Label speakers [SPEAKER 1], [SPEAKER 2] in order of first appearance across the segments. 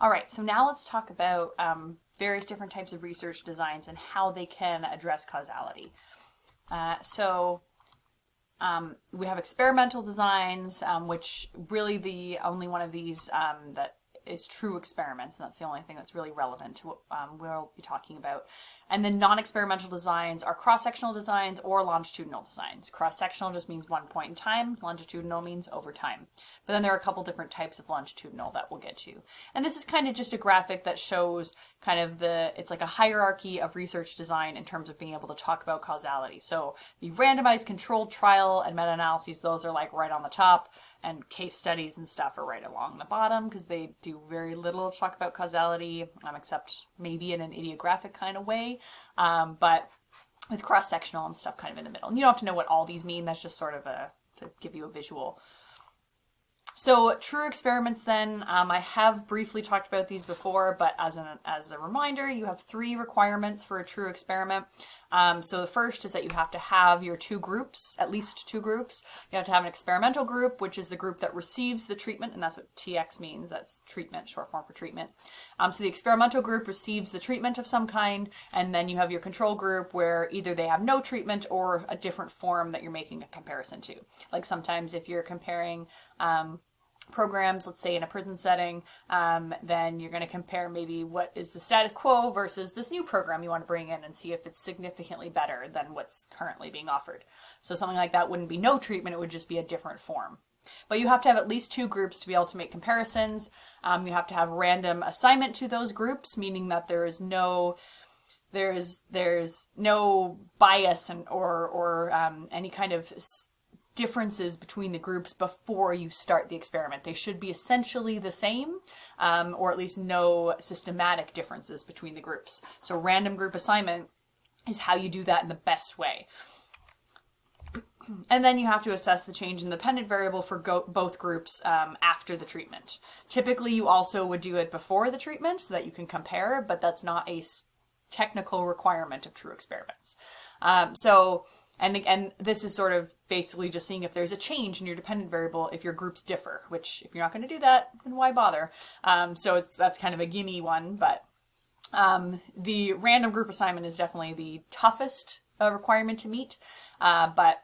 [SPEAKER 1] All right, so now let's talk about various different types of research designs and how they can address causality. We have experimental designs, which really the only one of these that is true experiments, and that's the only thing that's really relevant to what we'll be talking about. And then non-experimental designs are cross-sectional designs or longitudinal designs. Cross-sectional just means one point in time, longitudinal means over time. But then there are a couple different types of longitudinal that we'll get to. And this is kind of just a graphic that shows kind of it's like a hierarchy of research design in terms of being able to talk about causality. So the randomized controlled trial and meta-analyses, those are like right on the top, and case studies and stuff are right along the bottom because they do very little to talk about causality, except maybe in an idiographic kind of way. But with cross-sectional and stuff kind of in the middle. And you don't have to know what all these mean, that's just sort of to give you a visual. So true experiments then, I have briefly talked about these before, but as a reminder, you have 3 requirements for a true experiment. So the first is that you have to have your 2 groups, at least 2 groups. You have to have an experimental group, which is the group that receives the treatment, and that's what TX means, that's treatment, short form for treatment. So the experimental group receives the treatment of some kind, and then you have your control group where either they have no treatment or a different form that you're making a comparison to. Like sometimes if you're comparing programs, let's say in a prison setting, then you're going to compare maybe what is the status quo versus this new program you want to bring in and see if it's significantly better than what's currently being offered. So something like that wouldn't be no treatment, it would just be a different form. But you have to have at least 2 groups to be able to make comparisons. You have to have random assignment to those groups, meaning that there's no bias or any kind of differences between the groups before you start the experiment. They should be essentially the same, or at least no systematic differences between the groups. So random group assignment is how you do that in the best way. And then you have to assess the change in the dependent variable for both groups after the treatment. Typically you also would do it before the treatment so that you can compare, but that's not a technical requirement of true experiments. And this is sort of basically just seeing if there's a change in your dependent variable if your groups differ, which if you're not going to do that, then why bother? So that's kind of a gimme one, but the random group assignment is definitely the toughest requirement to meet, but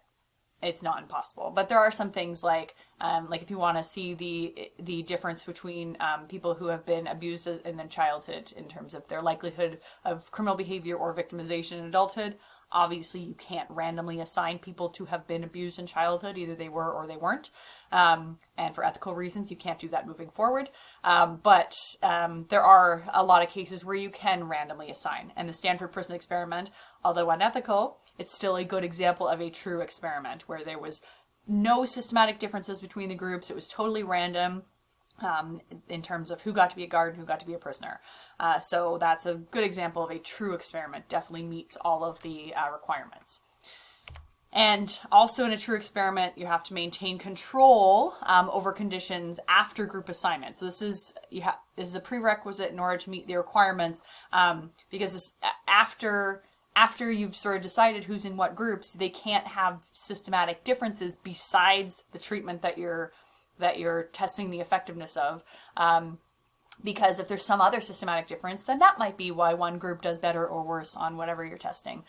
[SPEAKER 1] it's not impossible. But there are some things like if you want to see the difference between people who have been abused in their childhood in terms of their likelihood of criminal behavior or victimization in adulthood. Obviously, you can't randomly assign people to have been abused in childhood. Either they were or they weren't. And for ethical reasons, you can't do that moving forward. But there are a lot of cases where you can randomly assign. And the Stanford Prison Experiment, although unethical, it's still a good example of a true experiment where there was no systematic differences between the groups. It was totally random. In terms of who got to be a guard and who got to be a prisoner. So that's a good example of a true experiment, definitely meets all of the requirements. And also in a true experiment, you have to maintain control over conditions after group assignment. So this is a prerequisite in order to meet the requirements, because after you've sort of decided who's in what groups, they can't have systematic differences besides the treatment that you're testing the effectiveness of, because if there's some other systematic difference, then that might be why one group does better or worse on whatever you're testing.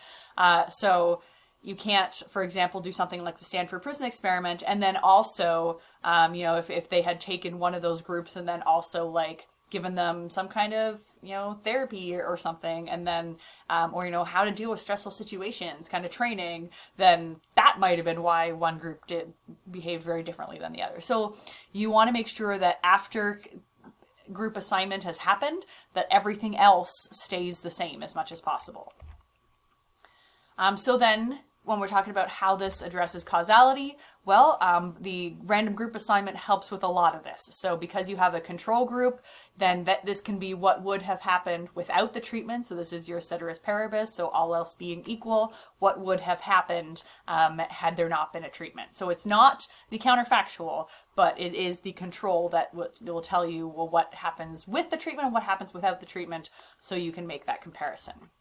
[SPEAKER 1] So you can't, for example, do something like the Stanford Prison Experiment and then also, if they had taken one of those groups and then also like given them some kind of, therapy or something, and then, or, how to deal with stressful situations, kind of training, then that might have been why one group did behave very differently than the other. So you want to make sure that after group assignment has happened, that everything else stays the same as much as possible. So then, when we're talking about how this addresses causality, well, the random group assignment helps with a lot of this. So because you have a control group, then this can be what would have happened without the treatment. So this is your ceteris paribus, so all else being equal, what would have happened had there not been a treatment. So it's not the counterfactual, but it is the control that will tell you, well, what happens with the treatment and what happens without the treatment, so you can make that comparison.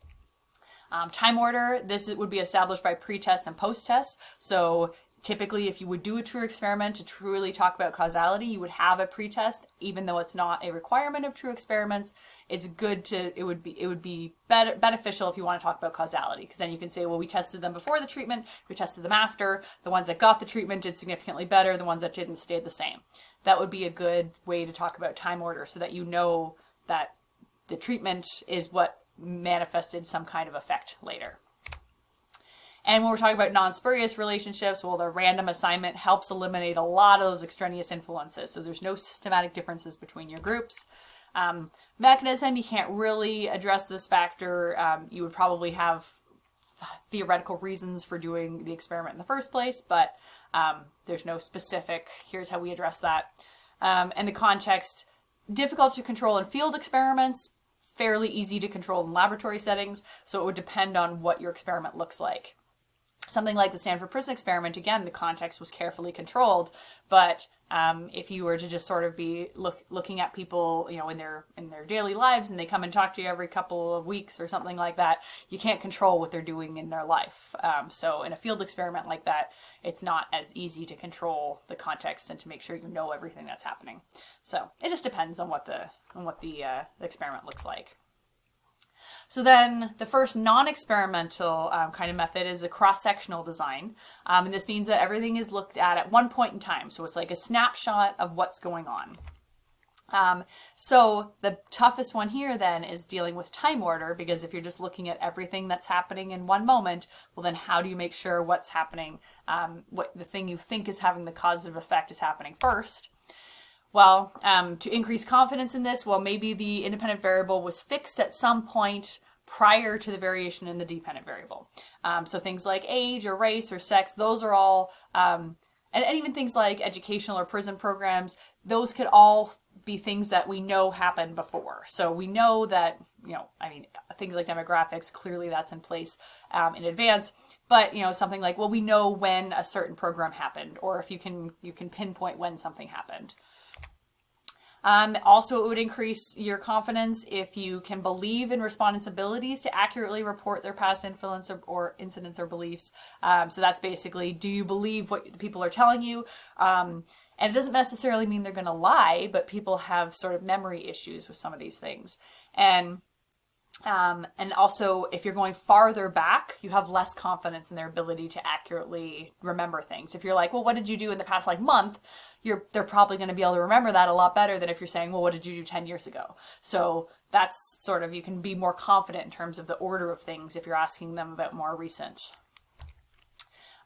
[SPEAKER 1] Time order, this would be established by pre-test and post-test. So Typically, if you would do a true experiment to truly talk about causality, you would have a pretest, even though it's not a requirement of true experiments. It's good to, it would be beneficial if you want to talk about causality, because then you can say, well, we tested them before the treatment, we tested them after. The ones that got the treatment did significantly better. The ones that didn't stayed the same. That would be a good way to talk about time order, so that you know that the treatment is what manifested some kind of effect later. And when we're talking about non-spurious relationships, well, the random assignment helps eliminate a lot of those extraneous influences. So there's no systematic differences between your groups. Mechanism, you can't really address this factor. You would probably have theoretical reasons for doing the experiment in the first place, but there's no specific, here's how we address that. And the context, difficult to control in field experiments, fairly easy to control in laboratory settings, so it would depend on what your experiment looks like. Something like the Stanford Prison experiment, again, the context was carefully controlled, but if you were to just sort of be looking at people, in their daily lives, and they come and talk to you every couple of weeks or something like that, you can't control what they're doing in their life. So in a field experiment like that, it's not as easy to control the context and to make sure you know everything that's happening. So it just depends on what the experiment looks like. So then the first non-experimental kind of method is a cross-sectional design. And this means that everything is looked at one point in time. So it's like a snapshot of what's going on. So the toughest one here then is dealing with time order, because if you're just looking at everything that's happening in one moment, well then how do you make sure what's happening, what the thing you think is having the causative effect is happening first? Well, to increase confidence in this, well, maybe the independent variable was fixed at some point prior to the variation in the dependent variable. So things like age or race or sex, those are all, and even things like educational or prison programs, those could all be things that we know happened before. So we know that, things like demographics, clearly that's in place in advance. But, something like, well, we know when a certain program happened, or if you can pinpoint when something happened. Also, it would increase your confidence if you can believe in respondents' abilities to accurately report their past influence or incidents or beliefs. So that's basically, do you believe what the people are telling you? And it doesn't necessarily mean they're going to lie, but people have sort of memory issues with some of these things. And also, if you're going farther back, you have less confidence in their ability to accurately remember things. If you're like, well, what did you do in the past month? They're probably going to be able to remember that a lot better than if you're saying, well, what did you do 10 years ago? So that's sort of, you can be more confident in terms of the order of things if you're asking them about more recent.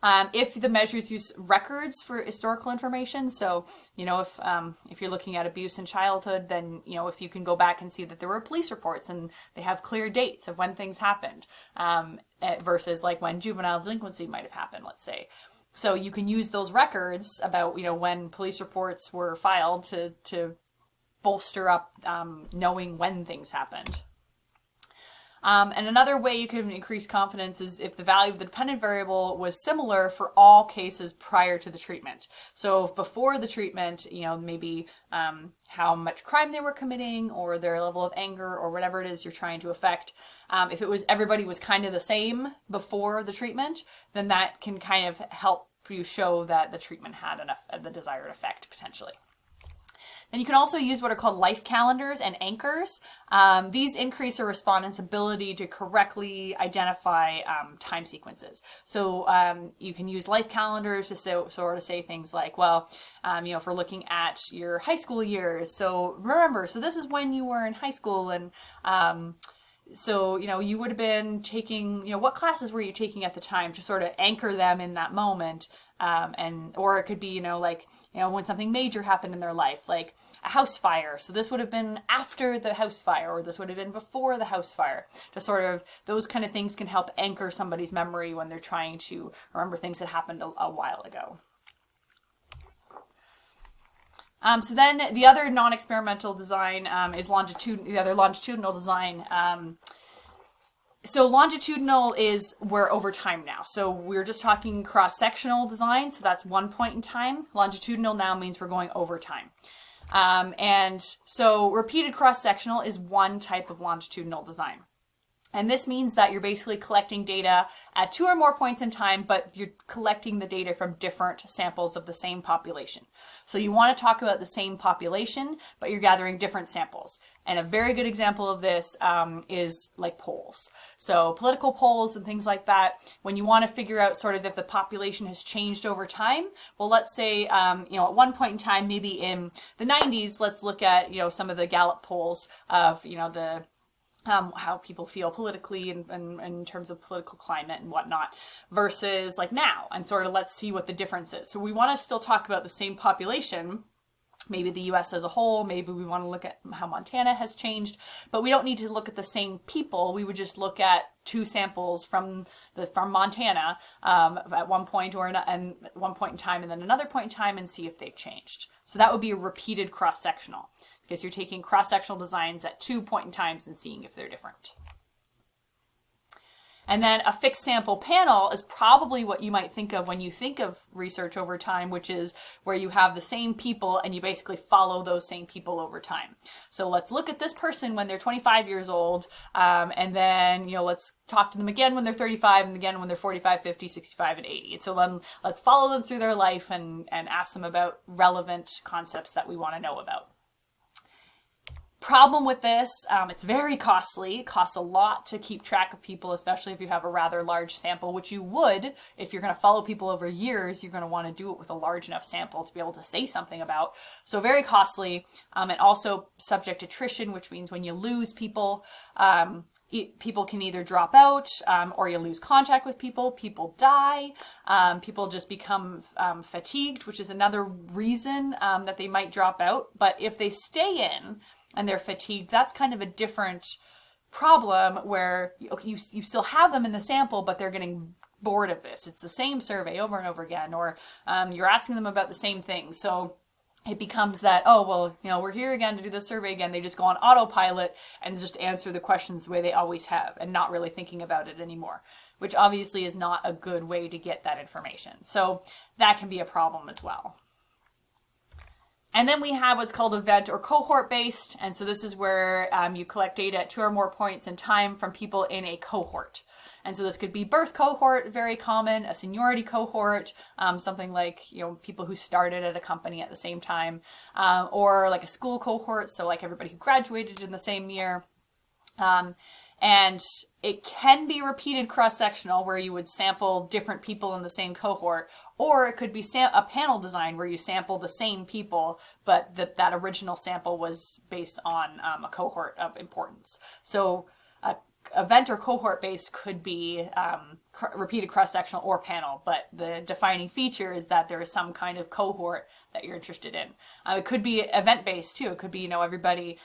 [SPEAKER 1] If the measures use records for historical information, so, if you're looking at abuse in childhood, then, if you can go back and see that there were police reports and they have clear dates of when things happened, versus like when juvenile delinquency might have happened, let's say. So you can use those records about, when police reports were filed to bolster up knowing when things happened. And another way you can increase confidence is if the value of the dependent variable was similar for all cases prior to the treatment. So if before the treatment, maybe how much crime they were committing or their level of anger or whatever it is you're trying to affect. If everybody was kind of the same before the treatment, then that can kind of help you show that the treatment had the desired effect potentially. Then you can also use what are called life calendars and anchors. These increase a respondent's ability to correctly identify time sequences. So you can use life calendars to sort of say things like, well, if we're looking at your high school years, so remember, so this is when you were in high school, and so, you would have been taking, what classes were you taking at the time, to sort of anchor them in that moment. Or it could be, when something major happened in their life, like a house fire. So this would have been after the house fire, or this would have been before the house fire. To sort of, those kind of things can help anchor somebody's memory when they're trying to remember things that happened a while ago. So then the other non-experimental design is longitudinal design. So longitudinal is we're over time now. So we're just talking cross-sectional design, so that's one point in time. Longitudinal now means we're going over time. And so repeated cross-sectional is one type of longitudinal design. And this means that you're basically collecting data at 2 or more points in time, but you're collecting the data from different samples of the same population. So you want to talk about the same population, but you're gathering different samples. And a very good example of this is like polls. So political polls and things like that, when you want to figure out sort of if the population has changed over time, well, let's say, at one point in time, maybe in the 90s, let's look at, some of the Gallup polls of, the how people feel politically and in terms of political climate and whatnot versus like now, and sort of let's see what the difference is. So we want to still talk about the same population, maybe the US as a whole, maybe we want to look at how Montana has changed, but we don't need to look at the same people. We would just look at 2 samples from Montana at one point and one point in time and then another point in time and see if they've changed. So that would be a repeated cross-sectional, because you're taking cross-sectional designs at 2 point in times and seeing if they're different. And then a fixed sample panel is probably what you might think of when you think of research over time, which is where you have the same people and you basically follow those same people over time. So let's look at this person when they're 25 years old, and then, let's talk to them again when they're 35 and again when they're 45, 50, 65, and 80. And so then let's follow them through their life and ask them about relevant concepts that we want to know about. Problem with this, it's very costly. It costs a lot to keep track of people, especially if you have a rather large sample, which you would. If you're going to follow people over years, you're going to want to do it with a large enough sample to be able to say something about. So very costly, and also subject to attrition, which means when you lose people, people can either drop out or you lose contact with people die, people just become fatigued, which is another reason that they might drop out. But if they stay in, and they're fatigued, that's kind of a different problem where you still have them in the sample, but they're getting bored of this. It's the same survey over and over again, or you're asking them about the same thing. So it becomes that, we're here again to do this survey again. They just go on autopilot and just answer the questions the way they always have and not really thinking about it anymore, which obviously is not a good way to get that information. So that can be a problem as well. And then we have what's called event or cohort-based. And so this is where you collect data at 2 or more points in time from people in a cohort. And so this could be birth cohort, very common, a seniority cohort, something like, people who started at a company at the same time, or like a school cohort, so like everybody who graduated in the same year. And it can be repeated cross-sectional where you would sample different people in the same cohort, or it could be a panel design where you sample the same people, but that original sample was based on a cohort of importance. So event or cohort-based could be repeated cross-sectional or panel, but the defining feature is that there is some kind of cohort that you're interested in. It could be event-based too. It could be, everybody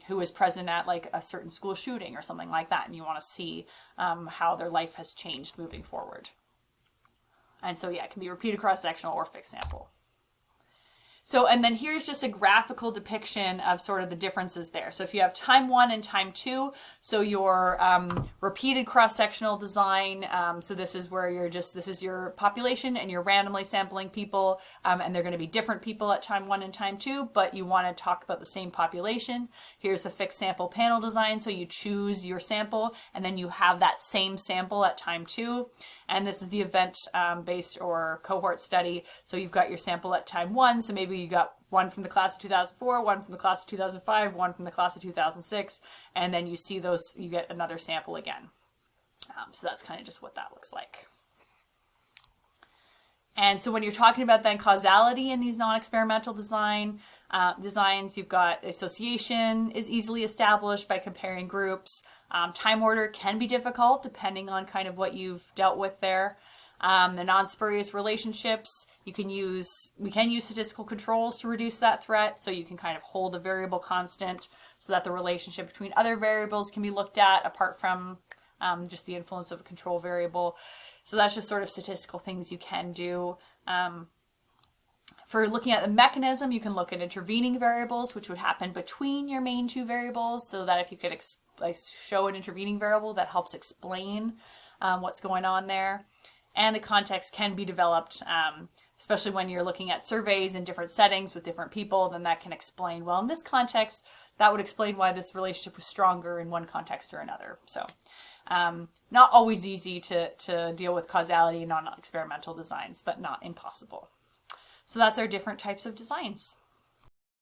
[SPEAKER 1] who was present at like a certain school shooting or something like that, and you want to see how their life has changed moving forward. And so, yeah, it can be repeated cross-sectional or fixed sample. So, and then here's just a graphical depiction of sort of the differences there. So if you have time 1 and time 2, so your repeated cross-sectional design, so this is where this is your population and you're randomly sampling people, and they're going to be different people at time 1 and time 2, but you want to talk about the same population. Here's the fixed sample panel design, so you choose your sample and then you have that same sample at time 2. And this is the event-based or cohort study. So you've got your sample at time 1. So maybe you got one from the class of 2004, one from the class of 2005, one from the class of 2006. And then you see those, you get another sample again. So that's kind of just what that looks like. And so when you're talking about then causality in these non-experimental designs, you've got association is easily established by comparing groups. Time order can be difficult depending on kind of what you've dealt with there. The non-spurious relationships, we can use statistical controls to reduce that threat. So you can kind of hold a variable constant so that the relationship between other variables can be looked at apart from just the influence of a control variable. So that's just sort of statistical things you can do. For looking at the mechanism, you can look at intervening variables, which would happen between your main 2 variables, so that if you could show an intervening variable that helps explain what's going on there. and the context can be developed, especially when you're looking at surveys in different settings with different people. Then that can explain, well, in this context, that would explain why this relationship was stronger in one context or another. So not always easy to deal with causality in non-experimental designs, but not impossible. So that's our different types of designs.